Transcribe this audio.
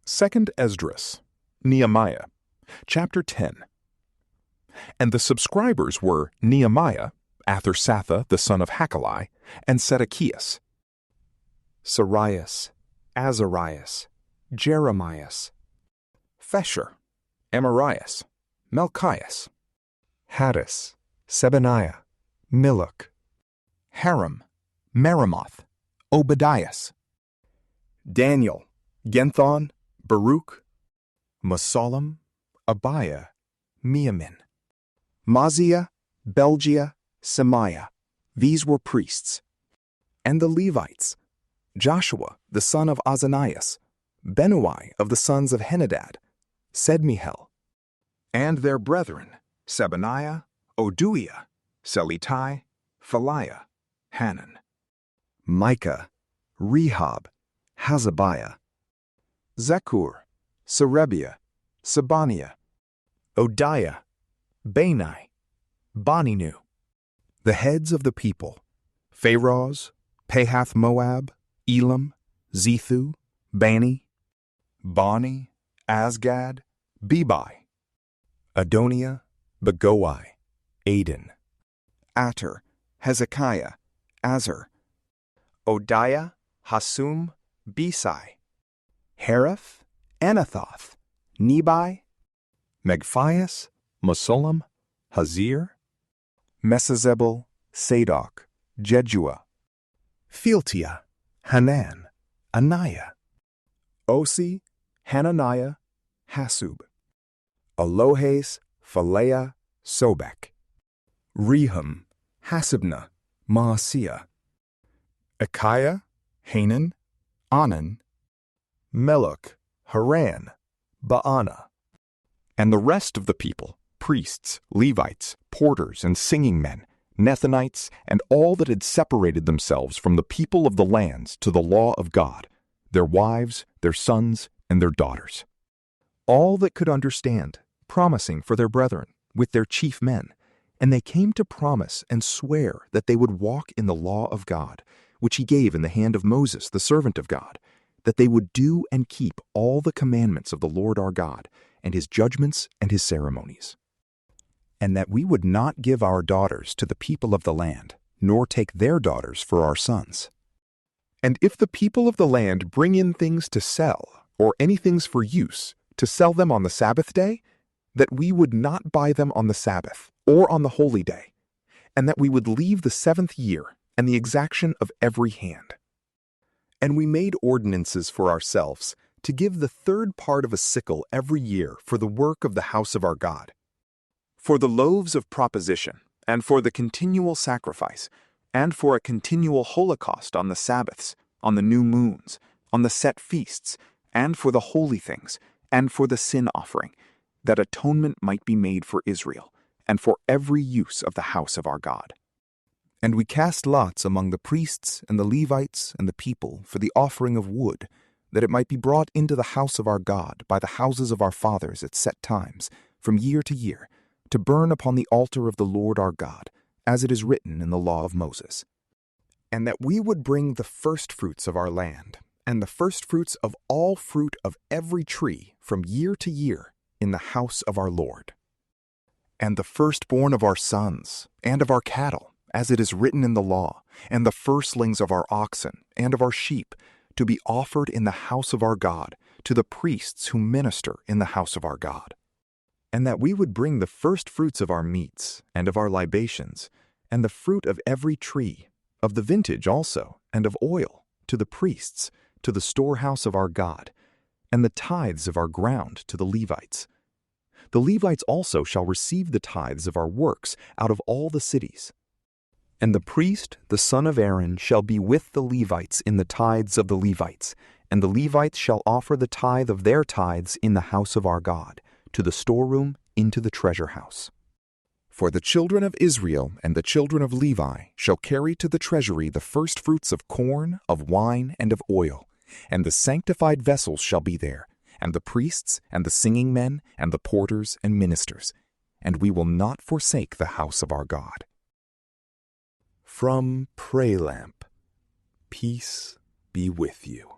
2 Esdras, Nehemiah, chapter 10. And the subscribers were Nehemiah, Athrsatha the son of Hakali, and Zedekias, Sarias, Azarias, Jeremias, Fesher, Amarias, Melchias, Hattis, Sebaniah, Miluk, Haram, Meremoth, Obadias, Daniel, Genthon, Baruch, Mesullam, Abiah, Miamin, Maziah, Belgiah, Semiah. These were priests. And the Levites, Joshua the son of Azanias, Benui of the sons of Henadad, Sedmihel, and their brethren, Sebaniah, Oduiah, Selitai, Phaliah, Hanan, Micah, Rehob, Hazabiah, Zakur, Serebiah, Sabaniah, Odiah, Bani, Boninu, the heads of the people, Pharos, Pahath Moab, Elam, Zethu, Bani, Bani, Asgad, Bebai, Adoniah, Begoi, Aden, Ater, Hezekiah, Azar, Odiah, Hasum, Besai, Hariph, Anathoth, Nebai, Megphias, Mesullam, Hazir, Mesazebel, Sadok, Jejua, Pheltiah, Hanan, Aniah, Osi, Hananiah, Hasub, Alohes, Phaleah, Sobek, Rehum, Hasabnah, Maaseiah, Achiah, Hanan, Anan, Meluk, Haran, Baanah, and the rest of the people, priests, Levites, porters, and singing men, Nethinites, and all that had separated themselves from the people of the lands to the law of God, their wives, their sons, and their daughters. All that could understand, promising for their brethren, with their chief men, and they came to promise and swear that they would walk in the law of God, which he gave in the hand of Moses, the servant of God, that they would do and keep all the commandments of the Lord our God, and his judgments and his ceremonies. And that we would not give our daughters to the people of the land, nor take their daughters for our sons. And if the people of the land bring in things to sell, or any things for use, to sell them on the Sabbath day, that we would not buy them on the Sabbath, or on the holy day, and that we would leave the 7th year, and the exaction of every hand. And we made ordinances for ourselves, to give the 3rd part of a sickle every year for the work of the house of our God, for the loaves of proposition, and for the continual sacrifice, and for a continual holocaust on the Sabbaths, on the new moons, on the set feasts, and for the holy things, and for the sin offering, that atonement might be made for Israel, and for every use of the house of our God. And we cast lots among the priests and the Levites and the people for the offering of wood, that it might be brought into the house of our God by the houses of our fathers at set times, from year to year, to burn upon the altar of the Lord our God, as it is written in the law of Moses. And that we would bring the firstfruits of our land, and the firstfruits of all fruit of every tree from year to year in the house of our Lord. And the firstborn of our sons, and of our cattle, as it is written in the law, and the firstlings of our oxen, and of our sheep, to be offered in the house of our God, to the priests who minister in the house of our God. And that we would bring the firstfruits of our meats, and of our libations, and the fruit of every tree, of the vintage also, and of oil, to the priests, to the storehouse of our God, and the tithes of our ground to the Levites. The Levites also shall receive the tithes of our works out of all the cities. And the priest, the son of Aaron, shall be with the Levites in the tithes of the Levites, and the Levites shall offer the tithe of their tithes in the house of our God, to the storeroom, into the treasure house. For the children of Israel and the children of Levi shall carry to the treasury the firstfruits of corn, of wine, and of oil, and the sanctified vessels shall be there, and the priests, and the singing men, and the porters and ministers, and we will not forsake the house of our God. From PrayLamp, peace be with you.